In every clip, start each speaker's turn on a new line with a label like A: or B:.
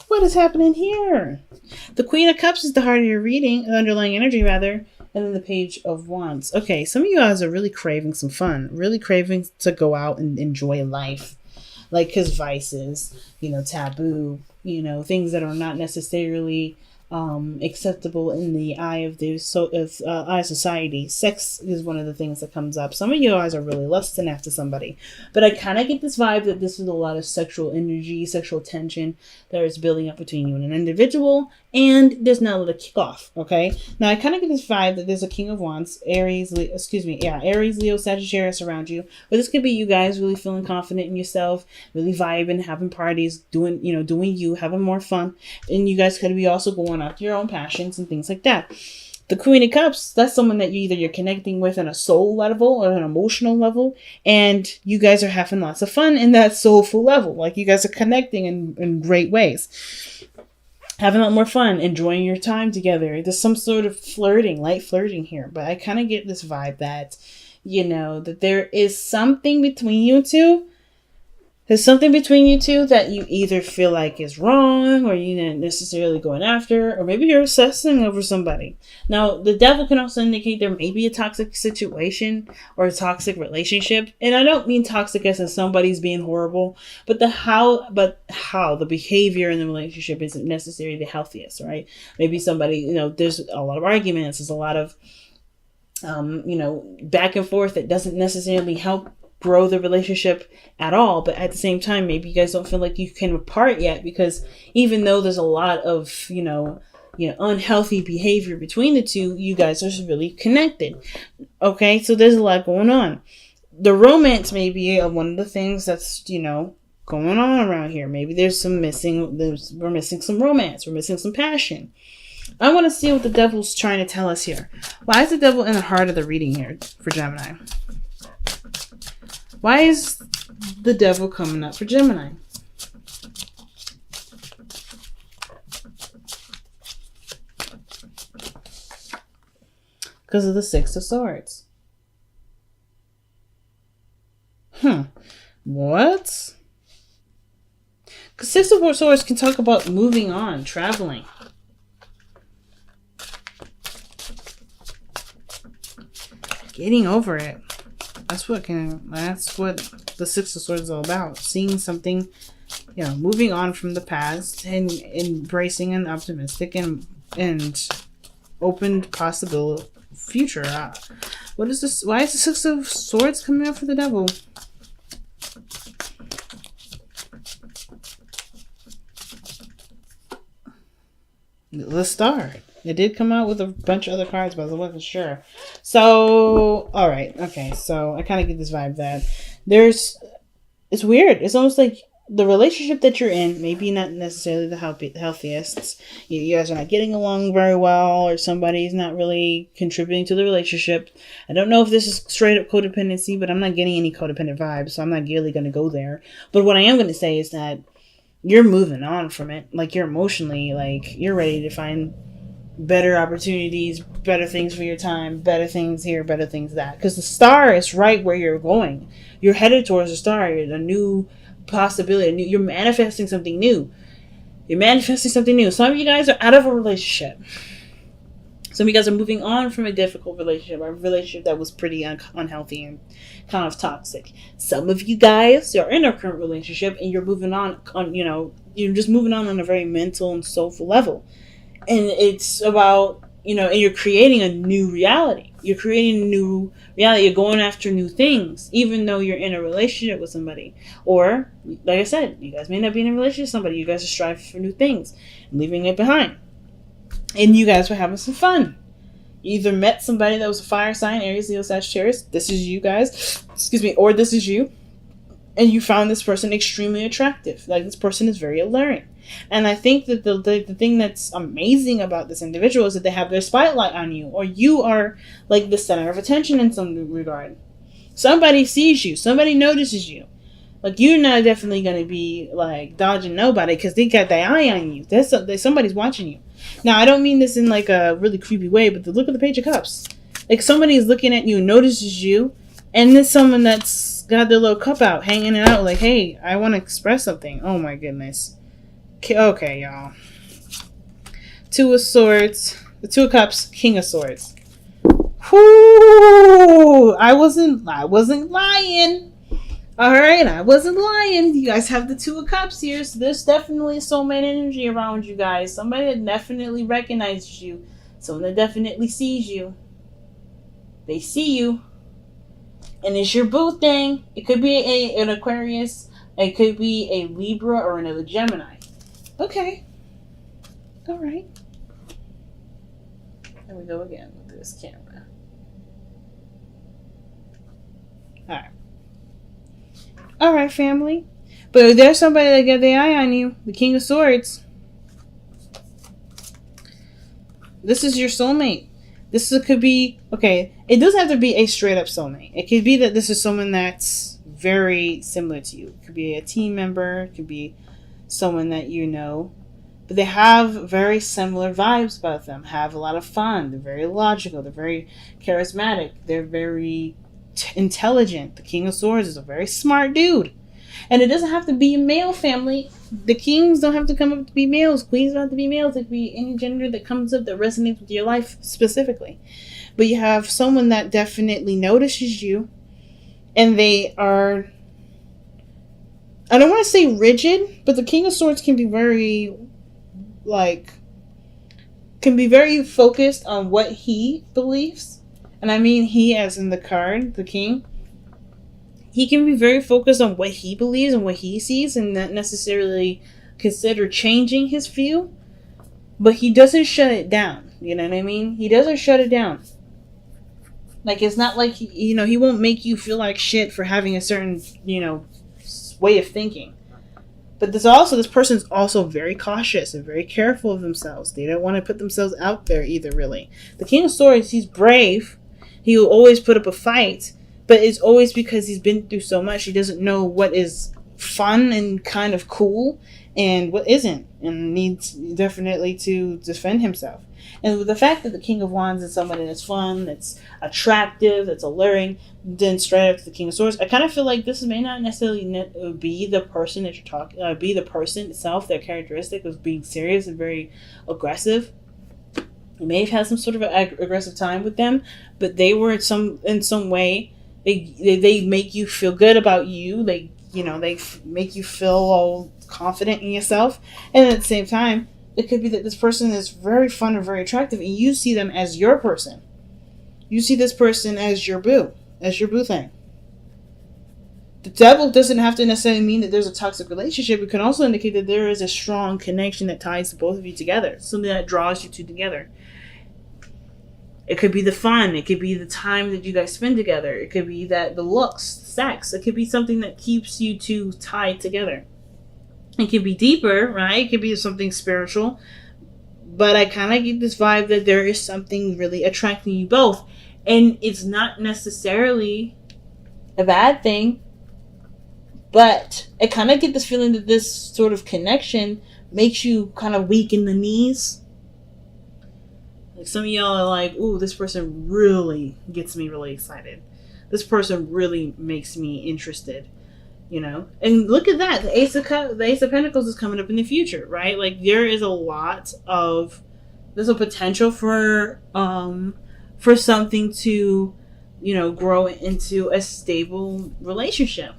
A: What is happening here? The Queen of Cups is the heart of your reading, the underlying energy rather, and then the Page of Wands. Okay, some of you guys are really craving some fun, really craving to go out and enjoy life. Like, because vices, taboo, things that are not necessarily acceptable in the eye of eye of society. Sex is one of the things that comes up. Some of you guys are really lusting after somebody, but I kind of get this vibe that this is a lot of sexual energy, sexual tension that is building up between you and an individual, and there's now the kickoff. Okay, now I kind of get this vibe that there's a King of Wands, Aries, Leo, Sagittarius around you, but this could be you guys really feeling confident in yourself, really vibing, having parties, doing you, having more fun, and you guys could be also going after your own passions and things like that. The Queen of Cups, that's someone that you're connecting with on a soul level or an emotional level, and you guys are having lots of fun in that soulful level. Like, you guys are connecting in great ways, having a lot more fun, enjoying your time together. There's some sort of light flirting here, but I kind of get this vibe that, that there is something between you two. There's something between you two that you either feel like is wrong, or you're not necessarily going after, or maybe you're obsessing over somebody. Now, the devil can also indicate there may be a toxic situation or a toxic relationship. And I don't mean toxic as in somebody's being horrible, but how the behavior in the relationship isn't necessarily the healthiest, right? Maybe somebody, there's a lot of arguments, there's a lot of, back and forth that doesn't necessarily help grow the relationship at all. But at the same time, maybe you guys don't feel like you came apart yet, because even though there's a lot of unhealthy behavior between the two, you guys are really connected. Okay, so there's a lot going on. The romance may be one of the things that's going on around here. Maybe we're missing some romance, we're missing some passion. I want to see what the devil's trying to tell us here. Why is the devil in the heart of the reading here for Gemini? Why is the devil coming up for Gemini? Because of the Six of Swords. What? Because Six of Swords can talk about moving on, traveling. Getting over it. That's what the Six of Swords is all about. Seeing something, moving on from the past and embracing an optimistic and open possible future. What is this? Why is the Six of Swords coming out for the devil? The Star. It did come out with a bunch of other cards, but I wasn't sure. So, all right. Okay. So I kind of get this vibe that it's weird. It's almost like the relationship that you're in, maybe not necessarily the healthiest. You guys are not getting along very well, or somebody's not really contributing to the relationship. I don't know if this is straight up codependency, but I'm not getting any codependent vibes, so I'm not really going to go there. But what I am going to say is that you're moving on from it. Like, you're emotionally, you're ready to find better opportunities, better things for your time, better things here, better things that. Because the Star is right where you're going. You're headed towards the Star. You're a new possibility. You're manifesting something new. Some of you guys are out of a relationship. Some of you guys are moving on from a difficult relationship, a relationship that was pretty unhealthy and kind of toxic. Some of you guys are in a current relationship and you're moving on you're just moving on a very mental and soulful level. And it's about, and you're creating a new reality. You're going after new things, even though you're in a relationship with somebody. Or, like I said, you guys may not be in a relationship with somebody. You guys are striving for new things and leaving it behind. And you guys were having some fun. You either met somebody that was a fire sign, Aries, Leo, Sagittarius. This is you guys. Or this is you. And you found this person extremely attractive. Like, this person is very alluring. And I think that the thing that's amazing about this individual is that they have their spotlight on you, or you are like the center of attention in some regard. Somebody sees you, somebody notices you. Like, you're not definitely going to be like dodging nobody because they got their eye on you. Somebody's watching you. Now, I don't mean this in like a really creepy way, but look at the Page of Cups. Like, somebody is looking at you, notices you, and there's someone that's got their little cup out, hanging it out, like, hey, I want to express something. Oh my goodness. Okay, y'all. Two of Swords, the Two of Cups, King of Swords. Whoo! I wasn't lying. All right, I wasn't lying. You guys have the Two of Cups here, so there's definitely soulmate energy around you guys. Somebody that definitely recognizes you. Someone that definitely sees you. They see you. And it's your boo thing. It could be an Aquarius. It could be a Libra or another Gemini. Okay. All right. There we go again with this camera. All right. All right, family. But if there's somebody that got their eye on you, the King of Swords, this is your soulmate. Could be, okay, it doesn't have to be a straight up soulmate. It could be that this is someone that's very similar to you. It could be a team member. It could be someone that you know. But they have very similar vibes about them. Have a lot of fun. They're very logical. They're very charismatic. They're very intelligent. The King of Swords is a very smart dude. And it doesn't have to be a male family. The kings don't have to come up to be males. Queens don't have to be males. It could be any gender that comes up that resonates with your life specifically. But you have someone that definitely notices you. And they are, I don't want to say rigid, but the King of Swords can be very, can be very focused on what he believes. And I mean he as in the card, the king. He can be very focused on what he believes and what he sees and not necessarily consider changing his view. But he doesn't shut it down. You know what I mean? He doesn't shut it down. Like, it's not like, he won't make you feel like shit for having a certain, way of thinking. But this person's also very cautious and very careful of themselves. They don't want to put themselves out there either, really. The King of Swords, he's brave. He will always put up a fight. But it's always because he's been through so much. He doesn't know what is fun and kind of cool and what isn't. And needs definitely to defend himself. And with the fact that the King of Wands is somebody that's fun, that's attractive, that's alluring, then straight up to the King of Swords, I kind of feel like this may not necessarily be the person that you're talking, be the person itself, their characteristic of being serious and very aggressive. You may have had some sort of an aggressive time with them, but they were in some way. They make you feel good about you. They make you feel all confident in yourself. And at the same time, it could be that this person is very fun and very attractive, and you see them as your person. You see this person as your boo thing. The devil doesn't have to necessarily mean that there's a toxic relationship. It can also indicate that there is a strong connection that ties both of you together. Something that draws you two together. It could be the fun. It could be the time that you guys spend together. It could be that the looks, sex. It could be something that keeps you two tied together. It could be deeper, right? It could be something spiritual. But I kind of get this vibe that there is something really attracting you both. And it's not necessarily a bad thing. But I kind of get this feeling that this sort of connection makes you kind of weak in the knees. Like some of y'all are like, ooh, this person really gets me really excited. This person really makes me interested. And look at that. The Ace of Pentacles is coming up in the future, right? Like there's a potential for something to, grow into a stable relationship.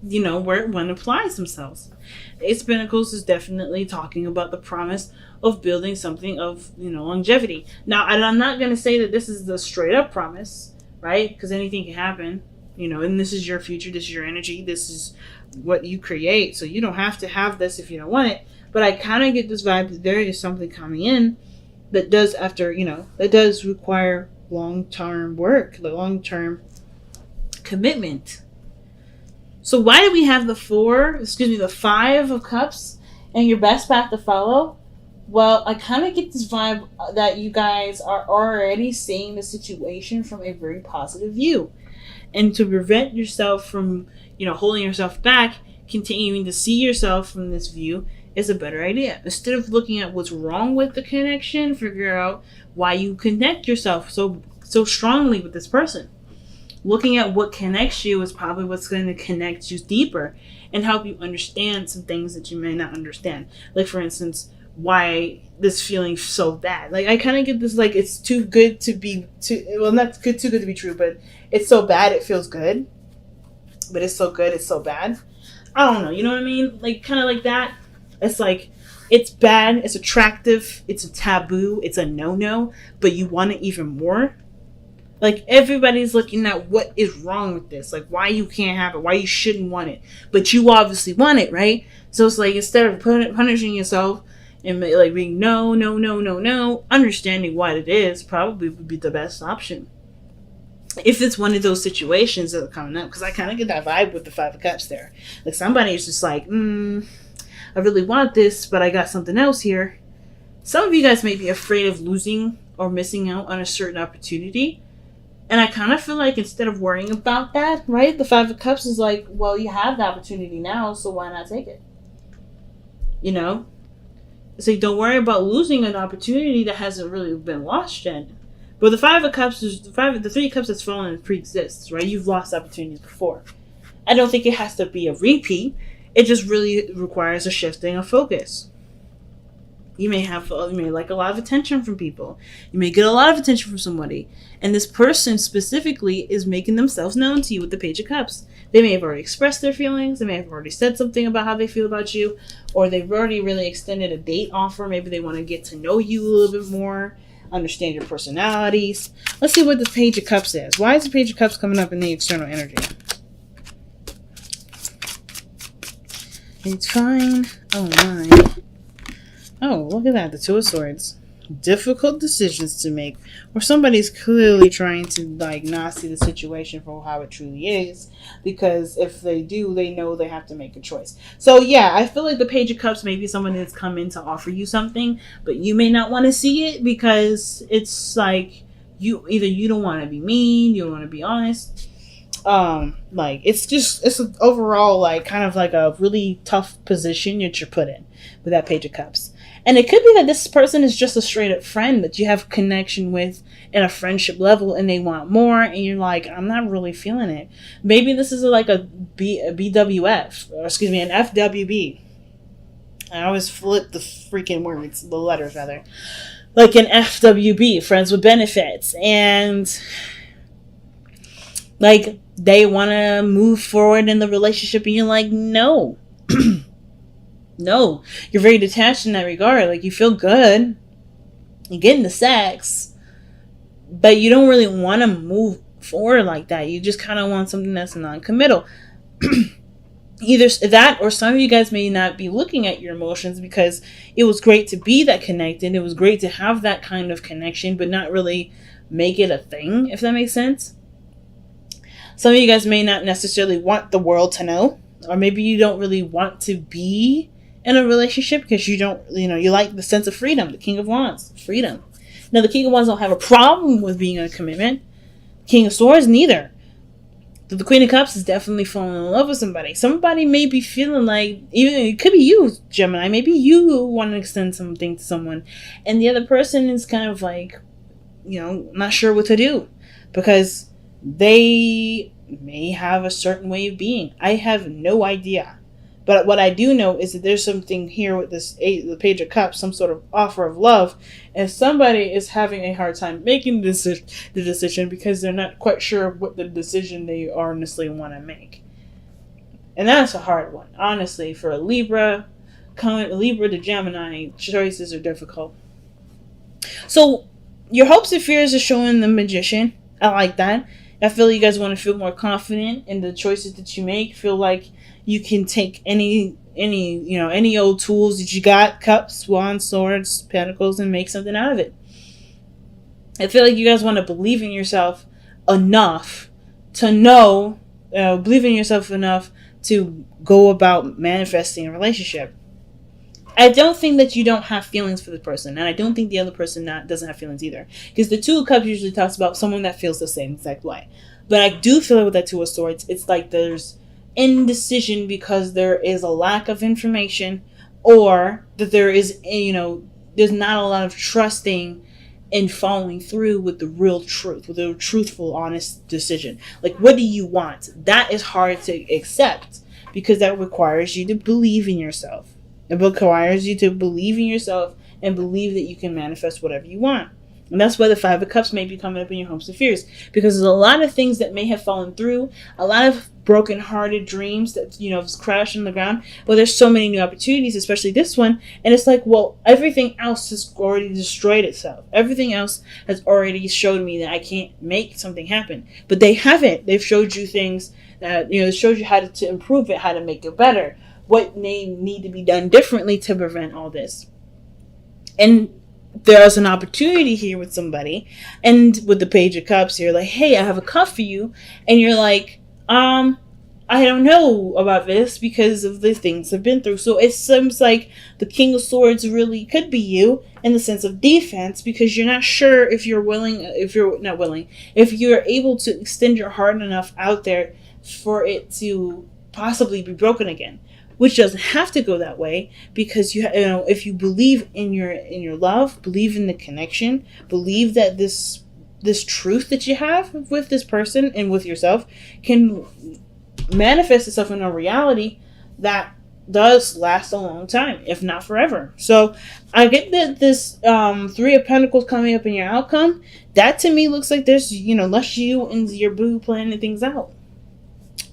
A: Where one applies themselves. The Ace of Pentacles is definitely talking about the promise of building something of, longevity. Now, I'm not going to say that this is the straight up promise, right? Because anything can happen. And this is your future, this is your energy, this is what you create. So you don't have to have this if you don't want it. But I kind of get this vibe that there is something coming in that does that does require long-term work, the long-term commitment. So why do we have the 5 of Cups and your best path to follow? Well, I kind of get this vibe that you guys are already seeing the situation from a very positive view. And to prevent yourself from, holding yourself back, continuing to see yourself from this view is a better idea. Instead of looking at what's wrong with the connection, figure out why you connect yourself so strongly with this person. Looking at what connects you is probably what's going to connect you deeper and help you understand some things that you may not understand. Like, for instance, why this feeling so bad. Like, I kind of get this, like, it's too good to be not good, too good to be true, but it's so bad it feels good, but it's so good it's so bad. I don't know, you know what I mean? Like, kind of like that. It's like, it's bad, it's attractive, it's a taboo, it's a no-no, but you want it even more. Like, everybody's looking at what is wrong with this, like why you can't have it, why you shouldn't want it, but you obviously want it, right? So it's like, instead of punishing yourself and like being no, understanding what it is probably would be the best option if it's one of those situations that are coming up. Because I kind of get that vibe with the Five of Cups there. Like, somebody's just like, I really want this, but I got something else here. Some of you guys may be afraid of losing or missing out on a certain opportunity. And I kind of feel like, instead of worrying about that, right, the Five of Cups is like, well, you have the opportunity now, so why not take it? You know? It's like, don't worry about losing an opportunity that hasn't really been lost yet. But the Five of Cups is the Three of Cups that's fallen pre-exists, right? You've lost opportunities before. I don't think it has to be a repeat. It just really requires a shifting of focus. You may like a lot of attention from people. You may get a lot of attention from somebody. And this person specifically is making themselves known to you with the Page of Cups. They may have already expressed their feelings. They may have already said something about how they feel about you. Or they've already really extended a date offer. Maybe they want to get to know you a little bit more. Understand your personalities. Let's see what the Page of Cups is. Why is the Page of Cups coming up in the external energy? It's fine. Oh my. Oh, look at that. The Two of Swords. Difficult decisions to make. Or somebody's clearly trying to, like, not see the situation for how it truly is. Because if they do, they know they have to make a choice. So, yeah, I feel like the Page of Cups may be someone that's come in to offer you something. But you may not want to see it because it's like, you don't want to be mean. You don't want to be honest. Like, it's an overall, like, kind of like a really tough position that you're put in with that Page of Cups. And it could be that this person is just a straight up friend that you have connection with in a friendship level, and they want more, and you're like, I'm not really feeling it. Maybe this is like a BWF, or excuse me, an FWB. I always flip the freaking words, the letters rather. Like an FWB, friends with benefits, and like, they want to move forward in the relationship, and you're like, no. No. You're very detached in that regard. Like, you feel good. You're getting the sex. But you don't really want to move forward like that. You just kind of want something that's non-committal. Either that, or some of you guys may not be looking at your emotions because it was great to be that connected. It was great to have that kind of connection, but not really make it a thing, if that makes sense. Some of you guys may not necessarily want the world to know, or maybe you don't really want to be in a relationship because you don't, you like the sense of freedom. The King of Wands, freedom. Now, the King of Wands don't have a problem with being in a commitment. King of Swords, neither. The Queen of Cups is definitely falling in love with somebody. Somebody may be feeling like, even it could be you, Gemini. Maybe you want to extend something to someone, and the other person is kind of like, not sure what to do because they may have a certain way of being. I have no idea. But what I do know is that there's something here with the Page of Cups, some sort of offer of love, and somebody is having a hard time making the decision because they're not quite sure what the decision they honestly want to make. And that's a hard one. Honestly, for a Libra to Gemini, choices are difficult. So, your hopes and fears are showing the Magician. I like that. I feel you guys want to feel more confident in the choices that you make. Feel like you can take any old tools that you got, cups, wands, swords, pentacles, and make something out of it. I feel like you guys want to believe in yourself enough to know, believe in yourself enough to go about manifesting a relationship. I don't think that you don't have feelings for the person, and I don't think the other person doesn't have feelings either. Because the Two of Cups usually talks about someone that feels the same exact way. But I do feel it with that Two of Swords. It's like there's indecision because there is a lack of information, or that there is, there's not a lot of trusting and following through with the real truth, with a truthful, honest decision. Like, what do you want? That is hard to accept because that requires you to believe in yourself. It requires you to believe in yourself and believe that you can manifest whatever you want. And that's why the Five of Cups may be coming up in your hopes and fears, because there's a lot of things that may have fallen through, a lot of broken-hearted dreams that, just crashed on the ground. Well, there's so many new opportunities, especially this one. And it's like, well, everything else has already destroyed itself. Everything else has already showed me that I can't make something happen. But they haven't. They've showed you things that, it showed you how to improve it, how to make it better, what may need to be done differently to prevent all this. And there's an opportunity here with somebody, and with the Page of Cups, you're like, hey, I have a cup for you, and you're like, I don't know about this because of the things I've been through. So it seems like the King of Swords really could be you in the sense of defense, because you're not sure if you're able to extend your heart enough out there for it to possibly be broken again. Which doesn't have to go that way, because if you believe in your love, believe in the connection, believe that this truth that you have with this person and with yourself can manifest itself in a reality that does last a long time, if not forever. So I get that this Three of Pentacles coming up in your outcome, that to me looks like there's less you and your boo planning things out.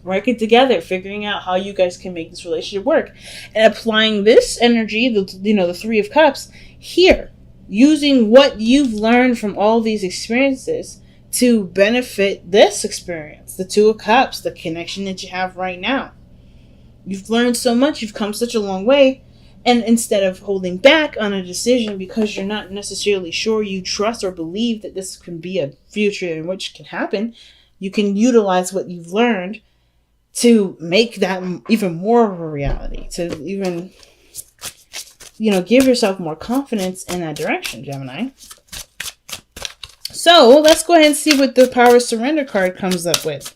A: Working together, figuring out how you guys can make this relationship work, and applying this energy, the Three of Cups here, using what you've learned from all these experiences to benefit this experience, the Two of Cups, the connection that you have right now. You've learned so much, you've come such a long way, and instead of holding back on a decision because you're not necessarily sure you trust or believe that this can be a future in which can happen, you can utilize what you've learned to make that even more of a reality, to even, give yourself more confidence in that direction, Gemini. So let's go ahead and see what the Power of Surrender card comes up with.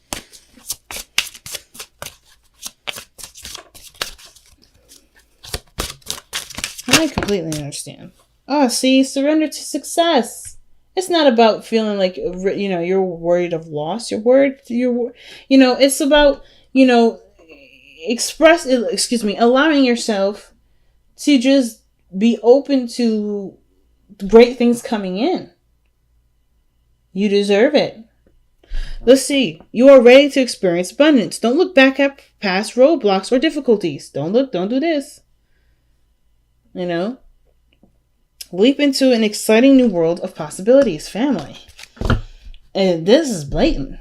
A: I completely understand. Oh, see, surrender to success. It's not about feeling like, you're worried of loss. It's about, allowing yourself to just be open to great things coming in. You deserve it. Let's see. You are ready to experience abundance. Don't look back at past roadblocks or difficulties. Don't do this. Leap into an exciting new world of possibilities, family. And this is blatant.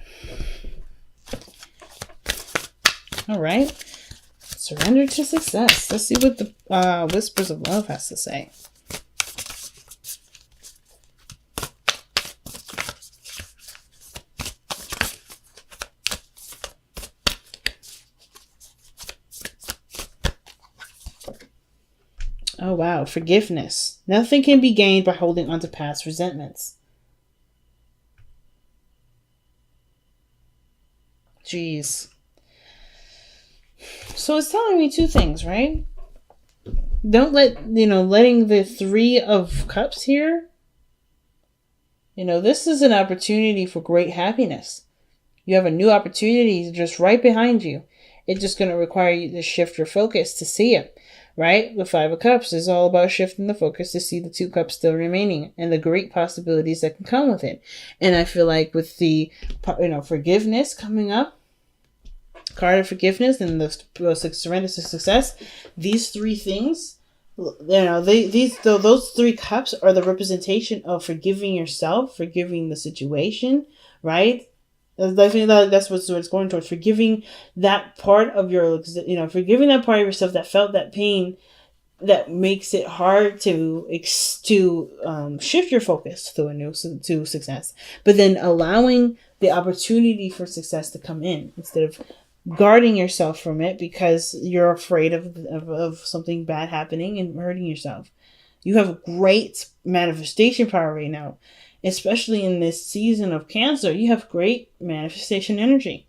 A: All right. Surrender to success. Let's see what the Whispers of Love has to say. Oh, wow. Forgiveness. Nothing can be gained by holding on to past resentments. Jeez. So it's telling me two things, right? Don't letting the Three of Cups here. This is an opportunity for great happiness. You have a new opportunity just right behind you. It's just going to require you to shift your focus to see it. Right? The Five of Cups is all about shifting the focus to see the two cups still remaining and the great possibilities that can come with it. And I feel like with the, forgiveness coming up, card of forgiveness and the surrender to success, these three things, those three cups are the representation of forgiving yourself, forgiving the situation, right? I think that's what it's going towards. Forgiving that part of forgiving that part of yourself that felt that pain, that makes it hard to shift your focus to success. But then allowing the opportunity for success to come in instead of guarding yourself from it because you're afraid of something bad happening and hurting yourself. You have great manifestation power right now. Especially in this season of Cancer, you have great manifestation energy.